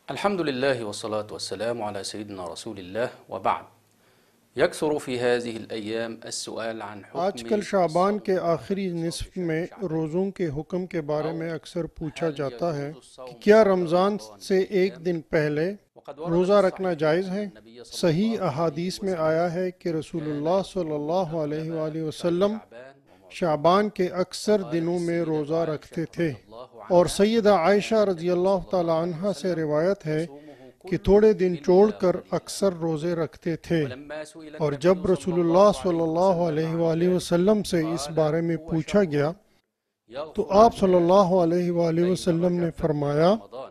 अल्हम्दुलिल्लाहि वस्सलातु वस्सलामु अला सय्यिदिना रसूलिल्लाह व बाद यक्सुरु फ़ी हाज़िहिल अय्याम अस्सुआल अन हुक्म आजकल शाबान के आखिरी सौम निसफ में शाबान रोज़ों के हुक्म के बारे में औ अक्सर पूछा हल जाता है यजूज़ु कि सौम क्या क़ब्ल रमज़ान रमज़ान से एक बिअय्याम दिन पहले वक़द वरद रोज़ा फ़ी रखना सहीहैन जायज़ है। अन्न नबिय्य सही सल्लल्लाहु अलैहि अहादीस में वसल्लम आया है कि कान रसूलुल्लाह यसूमु सल्लल्लाहु अलैहि अग़लब शाहर वसल्लम शअबान व शाबान मुअतमरन के व अक्सर क़ालत दिनों में अस्सय्यिदतु रोज़ा आइशा रखते थे रज़ियल्लाहु और अन्हा सैयदा आयशा कान नबी रज़ियल्लाहु ताला सल्लल्लाहु अलैहि अन्हा से वसल्लम रिवायत है यसूमुहु कि कुल्लुहु थोड़े दिन इल्ला छोड़कर क़लीला। अक्सर रोज़े रखते थे। वलम्मा सुइला और नबी जब रसूलुल्लाह सल्लल्लाहु अलैहि सल्लल्लाहु वसल्लम अलैहि अन ज़ालिक वसल्लम से इस क़ाल बारे में हुवा पूछा गया शहरुन तो यग़फ़ुरु आप अन्नास सल्लल्लाहु फीहि अलैहि बैन वसल्लम ने रजब व फरमाया रमज़ान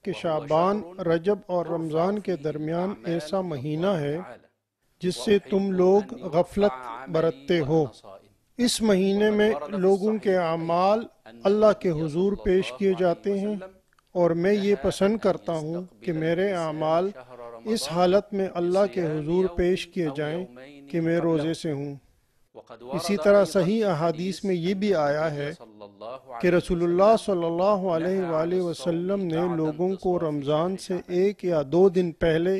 कि व हुवा शाबान, शहरुन रजब और तुरफ़अ रमज़ान के फीहि दरमियान अल-अअमाल ऐसा इला महीना अल्लाह है तआला व जिससे तुम उहिब्बु लोग अन युरफ़अ गफलत अमली बरतते व हो। अना साइम। इस महीने वक़द में वरद फ़ी लोगों के सहीहैन अमाल अन्न अल्लाह के नबिय्य हुजूर पेश सल्लल्लाहु किए अलैहि जाते हैं वसल्लम और मैं ये नहा पसंद अन करता हूँ कि यस्तक़बिल मेरे अल-इंसान अमाल शहर इस रमज़ान हालत में अल्लाह के बिसियाम हुजूर पेश यौमिन किए औ जाएं यौमैनि कि मैं रोज़े क़ब्लहु। से हूँ। वक़द इसी वरद तरह अयज़न सही फ़ी हदीस अहादीस में ये भी अन्न आया नबिय्य है सल्लल्लाहु कि अलैहि रसूलुल्लाह वसल्लम सल्लल्लाहु अलैहि नहा अन वसल्लम अस्सौमि ने बअद लोगों को इंतिसाफ़ि रमज़ान शहर से शअबान। 1 या 2 दिन पहले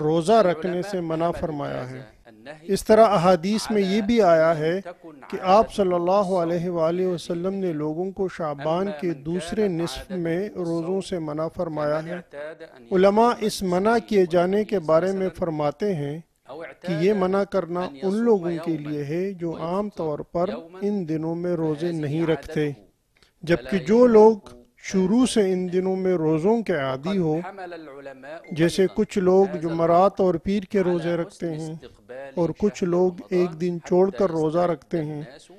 रोज़ा रखने वअल-उलमा से मना हमलू फरमाया है। हाज़ा अन-नही इस तरह अहादीस में अला ये भी अन आया लम है तकुन कि आप आदतुहु सल्लल्लाहु अलैहि अस्सौम फ़ी हाज़िहिल वसल्लम ने अय्याम। लोगों को शाबान अम्मा के मन दूसरे कानत निसफ में आदतुहु रोज़ों अस्सौम से मना फरमाया कमन है। इअ्ताद अन उलमा यसूम इस मना लिस्सनई किए जाने वन्नबी के बारे में सल्लल्लाहु फरमाते हैं औ कि इअ्ताद ये मना करना अन उन यसूम लोगों के यौमन लिए है जो व आम युफ्तिर तौर पर यौमन इन दिनों में रोज़े फहाज़िहि नहीं रखते, आदतुहु जबकि वला जो लोग यशुद्दु शुरू हाज़ा से इन दिनों अन्नही। में रोज़ों के आदी वक़द हो, हमल अल-उलमाउ जैसे अयज़न कुछ लोग हाज़ल जुमरात अम्र और पीर के अला रोज़े रखते हुस्न हैं इस्तिक़बालि और कुछ शहर लोग एक रमज़ान दिन हत्ता छोड़कर रोज़ा रखते यस्तअद्द हैं, अन्नासु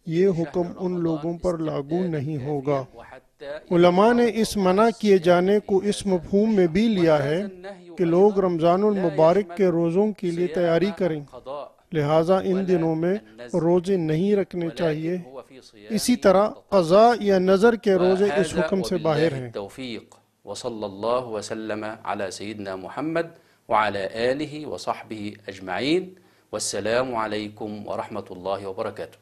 ये हुक्म लिशहर उन रमज़ान लोगों पर लागू इस्तिअदादन नहीं होगा। काफ़ियन व हत्ता उलमा ने यतफ़र्रग़ इस मना किए الصيام जाने في को इस هذا मफ़हूम में الشهر भी लिया है وهذا النهي कि लोग أيضا रमज़ानुल لا मुबारक के يشمل रोज़ों के लिए صيام तैयारी करें, القضاء लिहाजा इन ولا दिनों में النذر रोज़े नहीं रखने ولكن चाहिए। هو في صيام इसी तरह التطوع। क़ज़ा या नज़र के रोज़े इस وهذا हुक्म से बाहर وبالله हैं। التوفيق وصلى الله وسلم على سيدنا محمد وعلى آله وصحبه أجمعين والسلام عليكم ورحمة الله وبركاته।